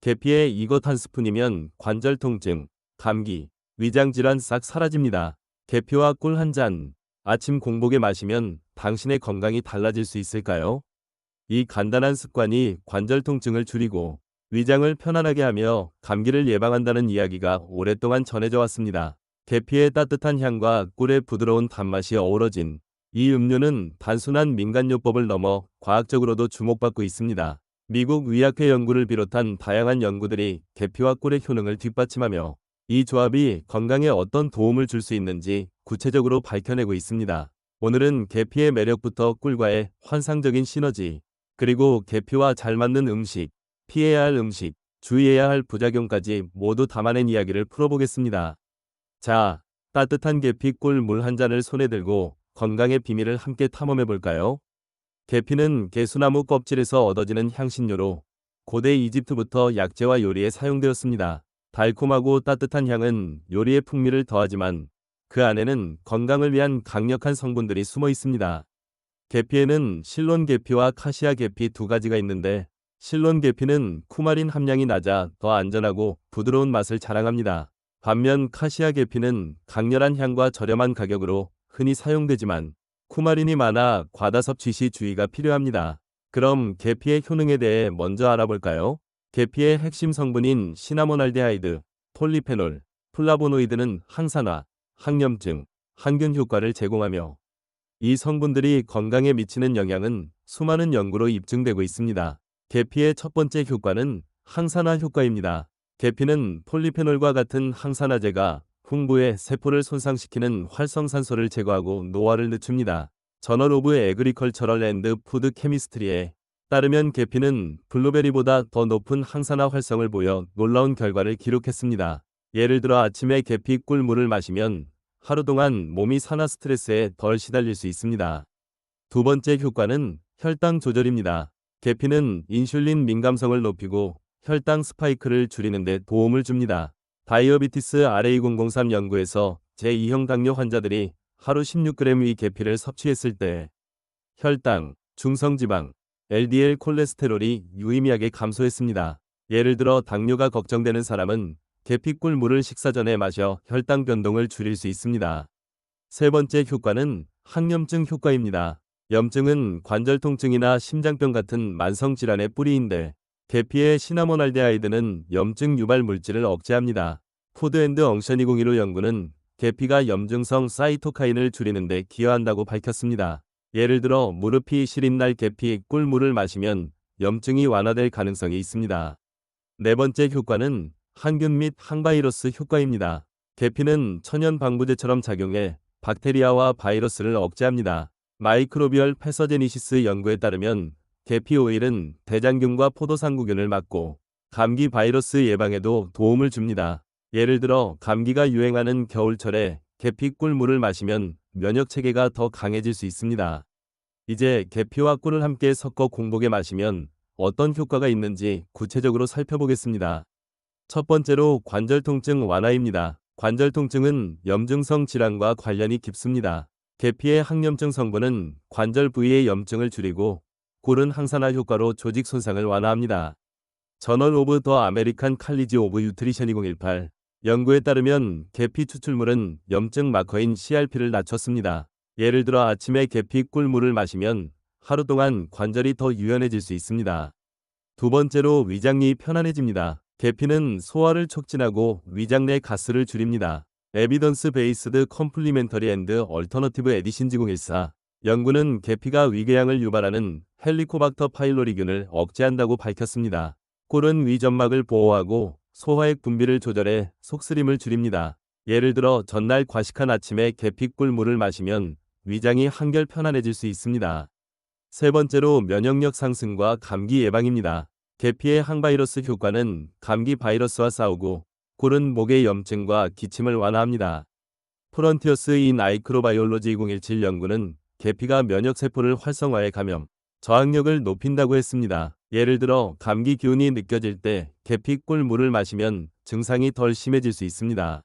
계피에 이것 한 스푼이면 관절 통증, 감기, 위장 질환 싹 사라집니다. 계피와 꿀 한 잔, 아침 공복에 마시면 당신의 건강이 달라질 수 있을까요? 이 간단한 습관이 관절 통증을 줄이고 위장을 편안하게 하며 감기를 예방한다는 이야기가 오랫동안 전해져 왔습니다. 계피의 따뜻한 향과 꿀의 부드러운 단맛이 어우러진 이 음료는 단순한 민간요법을 넘어 과학적으로도 주목받고 있습니다. 미국 의학회 연구를 비롯한 다양한 연구들이 계피와 꿀의 효능을 뒷받침하며 이 조합이 건강에 어떤 도움을 줄 수 있는지 구체적으로 밝혀내고 있습니다. 오늘은 계피의 매력부터 꿀과의 환상적인 시너지, 그리고 계피와 잘 맞는 음식, 피해야 할 음식, 주의해야 할 부작용까지 모두 담아낸 이야기를 풀어보겠습니다. 자, 따뜻한 계피 꿀 물 한 잔을 손에 들고 건강의 비밀을 함께 탐험해 볼까요? 계피는 개수나무 껍질에서 얻어지는 향신료로 고대 이집트부터 약재와 요리에 사용되었습니다. 달콤하고 따뜻한 향은 요리의 풍미를 더하지만 그 안에는 건강을 위한 강력한 성분들이 숨어 있습니다. 계피에는 실론 계피와 카시아 계피 두 가지가 있는데 실론 계피는 쿠마린 함량이 낮아 더 안전하고 부드러운 맛을 자랑합니다. 반면 카시아 계피는 강렬한 향과 저렴한 가격으로 흔히 사용되지만 쿠마린이 많아 과다 섭취 시 주의가 필요합니다. 그럼 계피의 효능에 대해 먼저 알아볼까요? 계피의 핵심 성분인 시나몬알데하이드, 폴리페놀, 플라보노이드는 항산화, 항염증, 항균 효과를 제공하며 이 성분들이 건강에 미치는 영향은 수많은 연구로 입증되고 있습니다. 계피의 첫 번째 효과는 항산화 효과입니다. 계피는 폴리페놀과 같은 항산화제가 흉부의 세포를 손상시키는 활성산소를 제거하고 노화를 늦춥니다. 저널 오브 에그리컬처럴 앤드 푸드 케미스트리에 따르면 계피는 블루베리보다 더 높은 항산화 활성을 보여 놀라운 결과를 기록했습니다. 예를 들어 아침에 계피 꿀물을 마시면 하루 동안 몸이 산화 스트레스에 덜 시달릴 수 있습니다. 두 번째 효과는 혈당 조절입니다. 계피는 인슐린 민감성을 높이고 혈당 스파이크를 줄이는 데 도움을 줍니다. 다이어비티스 RA003 연구에서 제2형 당뇨 환자들이 하루 16g 의 계피를 섭취했을 때 혈당, 중성지방, LDL 콜레스테롤이 유의미하게 감소했습니다. 예를 들어 당뇨가 걱정되는 사람은 계피꿀 물을 식사 전에 마셔 혈당 변동을 줄일 수 있습니다. 세 번째 효과는 항염증 효과입니다. 염증은 관절 통증이나 심장병 같은 만성 질환의 뿌리인데 계피의 시나몬알데하이드는 염증 유발 물질을 억제합니다. 푸드앤드 엉션 2015 연구는 계피가 염증성 사이토카인을 줄이는 데 기여한다고 밝혔습니다. 예를 들어 무릎이 시린 날 계피 꿀물을 마시면 염증이 완화될 가능성이 있습니다. 네 번째 효과는 항균 및 항바이러스 효과입니다. 계피는 천연 방부제처럼 작용해 박테리아와 바이러스를 억제합니다. 마이크로비얼 패서제니시스 연구에 따르면 계피 오일은 대장균과 포도상구균을 막고 감기 바이러스 예방에도 도움을 줍니다. 예를 들어 감기가 유행하는 겨울철에 계피 꿀물을 마시면 면역 체계가 더 강해질 수 있습니다. 이제 계피와 꿀을 함께 섞어 공복에 마시면 어떤 효과가 있는지 구체적으로 살펴보겠습니다. 첫 번째로 관절 통증 완화입니다. 관절 통증은 염증성 질환과 관련이 깊습니다. 계피의 항염증 성분은 관절 부위의 염증을 줄이고 꿀은 항산화 효과로 조직 손상을 완화합니다. 저널 오브 더 아메리칸 칼리지 오브 유트리션 2018 연구에 따르면 계피 추출물은 염증 마커인 CRP를 낮췄습니다. 예를 들어 아침에 계피 꿀물을 마시면 하루 동안 관절이 더 유연해질 수 있습니다. 두 번째로 위장이 편안해집니다. 계피는 소화를 촉진하고 위장 내 가스를 줄입니다. 에비던스 베이스드 컴플리멘터리 앤드 얼터너티브 에디신 014 연구는 계피가 위궤양을 유발하는 헬리코박터 파일로리균을 억제한다고 밝혔습니다. 꿀은 위점막을 보호하고 소화액 분비를 조절해 속쓰림을 줄입니다. 예를 들어 전날 과식한 아침에 계피꿀 물을 마시면 위장이 한결 편안해질 수 있습니다. 세 번째로 면역력 상승과 감기 예방입니다. 계피의 항바이러스 효과는 감기 바이러스와 싸우고 꿀은 목의 염증과 기침을 완화합니다. 프런티어스 인 마이크로바이올로지 2017 연구는 계피가 면역세포를 활성화해 감염, 저항력을 높인다고 했습니다. 예를 들어 감기 기운이 느껴질 때 계피 꿀 물을 마시면 증상이 덜 심해질 수 있습니다.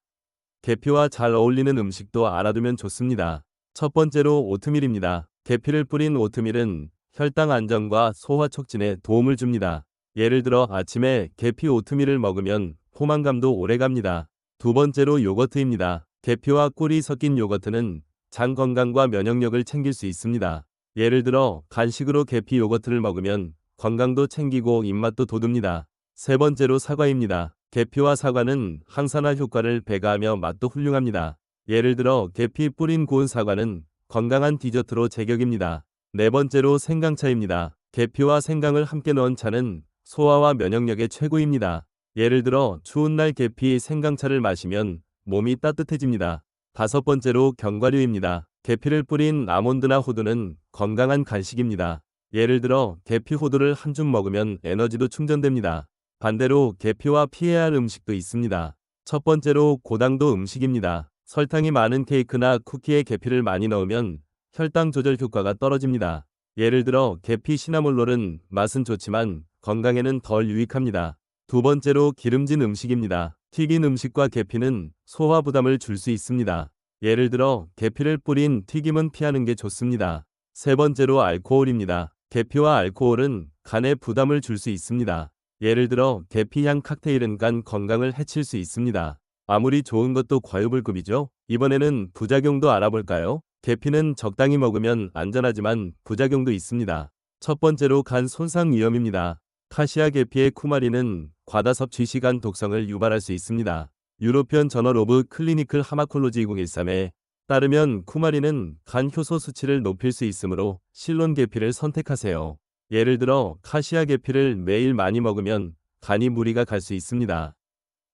계피와 잘 어울리는 음식도 알아두면 좋습니다. 첫 번째로 오트밀입니다. 계피를 뿌린 오트밀은 혈당 안정과 소화 촉진에 도움을 줍니다. 예를 들어 아침에 계피 오트밀을 먹으면 포만감도 오래갑니다. 두 번째로 요거트입니다. 계피와 꿀이 섞인 요거트는 장 건강과 면역력을 챙길 수 있습니다. 예를 들어 간식으로 계피 요거트를 먹으면 건강도 챙기고 입맛도 돋웁니다. 세 번째로 사과입니다. 계피와 사과는 항산화 효과를 배가하며 맛도 훌륭합니다. 예를 들어 계피 뿌린 고운 사과는 건강한 디저트로 제격입니다. 네 번째로 생강차입니다. 계피와 생강을 함께 넣은 차는 소화와 면역력에 최고입니다. 예를 들어 추운 날 계피 생강차를 마시면 몸이 따뜻해집니다. 다섯 번째로 견과류입니다. 계피를 뿌린 아몬드나 호두는 건강한 간식입니다. 예를 들어 계피 호두를 한 줌 먹으면 에너지도 충전됩니다. 반대로 계피와 피해야 할 음식도 있습니다. 첫 번째로 고당도 음식입니다. 설탕이 많은 케이크나 쿠키에 계피를 많이 넣으면 혈당 조절 효과가 떨어집니다. 예를 들어 계피 시나몰롤은 맛은 좋지만 건강에는 덜 유익합니다. 두 번째로 기름진 음식입니다. 튀긴 음식과 계피는 소화 부담을 줄 수 있습니다. 예를 들어 계피를 뿌린 튀김은 피하는 게 좋습니다. 세 번째로 알코올입니다. 계피와 알코올은 간에 부담을 줄 수 있습니다. 예를 들어 계피향 칵테일은 간 건강을 해칠 수 있습니다. 아무리 좋은 것도 과유불급이죠. 이번에는 부작용도 알아볼까요? 계피는 적당히 먹으면 안전하지만 부작용도 있습니다. 첫 번째로 간 손상 위험입니다. 카시아 계피의 쿠마린은 과다 섭취 시 간 독성을 유발할 수 있습니다. 유로피언 저널 오브 클리니컬 하마콜로지 2013에 따르면 쿠마린은 간 효소 수치를 높일 수 있으므로 실론 계피를 선택하세요. 예를 들어 카시아 계피를 매일 많이 먹으면 간이 무리가 갈 수 있습니다.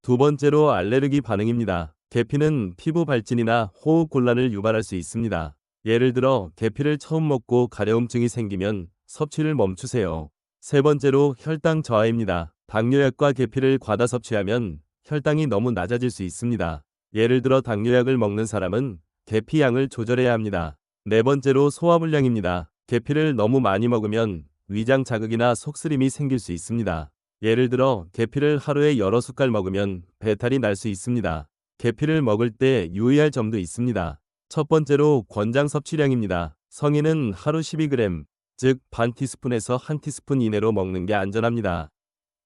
두 번째로 알레르기 반응입니다. 계피는 피부 발진이나 호흡 곤란을 유발할 수 있습니다. 예를 들어 계피를 처음 먹고 가려움증이 생기면 섭취를 멈추세요. 세 번째로 혈당 저하입니다. 당뇨약과 계피를 과다 섭취하면 혈당이 너무 낮아질 수 있습니다. 예를 들어 당뇨약을 먹는 사람은 계피 양을 조절해야 합니다. 네 번째로 소화불량입니다. 계피를 너무 많이 먹으면 위장 자극이나 속쓰림이 생길 수 있습니다. 예를 들어 계피를 하루에 여러 숟갈 먹으면 배탈이 날 수 있습니다. 계피를 먹을 때 유의할 점도 있습니다. 첫 번째로 권장 섭취량입니다. 성인은 하루 12g, 즉 반 티스푼에서 한 티스푼 이내로 먹는 게 안전합니다.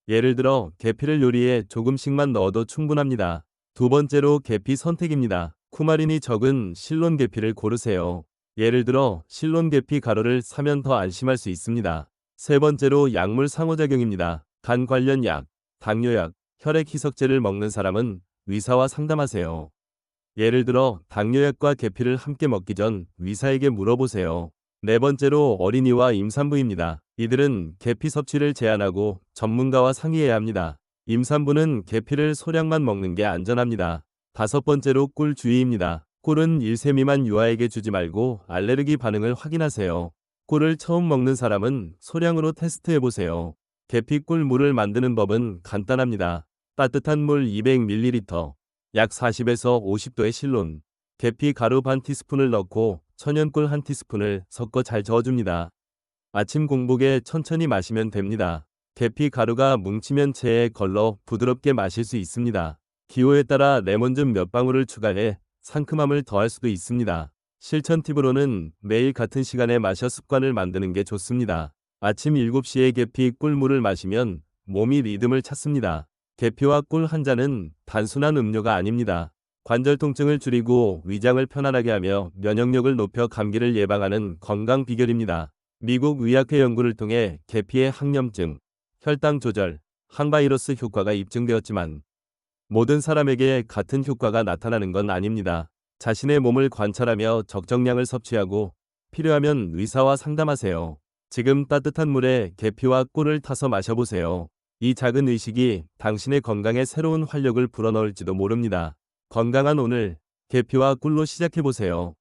예를 들어 계피를 요리에 조금씩만 넣어도 충분합니다. 두 번째로 계피 선택입니다. 쿠마린이 적은 실론 계피를 고르세요. 예를 들어 실론 계피 가루를 사면 더 안심할 수 있습니다. 세 번째로 약물 상호작용입니다. 간 관련 약, 당뇨약, 혈액 희석제를 먹는 사람은 의사와 상담하세요. 예를 들어 당뇨약과 계피를 함께 먹기 전 의사에게 물어보세요. 네 번째로 어린이와 임산부입니다. 이들은 계피 섭취를 제한하고 전문가와 상의해야 합니다. 임산부는 계피를 소량만 먹는 게 안전합니다. 다섯 번째로 꿀 주의입니다. 꿀은 1세 미만 유아에게 주지 말고 알레르기 반응을 확인하세요. 꿀을 처음 먹는 사람은 소량으로 테스트해보세요. 계피 꿀물을 만드는 법은 간단합니다. 따뜻한 물 200ml, 약 40에서 50도의 실론, 계피 가루 반 티스푼을 넣고 천연꿀 한 티스푼을 섞어 잘 저어줍니다. 아침 공복에 천천히 마시면 됩니다. 계피 가루가 뭉치면 체에 걸러 부드럽게 마실 수 있습니다. 기호에 따라 레몬즙 몇 방울을 추가해 상큼함을 더할 수도 있습니다. 실천 팁으로는 매일 같은 시간에 마셔 습관을 만드는 게 좋습니다. 아침 7시에 계피 꿀물을 마시면 몸이 리듬을 찾습니다. 계피와 꿀 한 잔은 단순한 음료가 아닙니다. 관절 통증을 줄이고 위장을 편안하게 하며 면역력을 높여 감기를 예방하는 건강 비결입니다. 미국 의학회 연구를 통해 계피의 항염증, 혈당 조절, 항바이러스 효과가 입증되었지만 모든 사람에게 같은 효과가 나타나는 건 아닙니다. 자신의 몸을 관찰하며 적정량을 섭취하고 필요하면 의사와 상담하세요. 지금 따뜻한 물에 계피와 꿀을 타서 마셔보세요. 이 작은 의식이 당신의 건강에 새로운 활력을 불어넣을지도 모릅니다. 건강한 오늘, 계피와 꿀로 시작해보세요.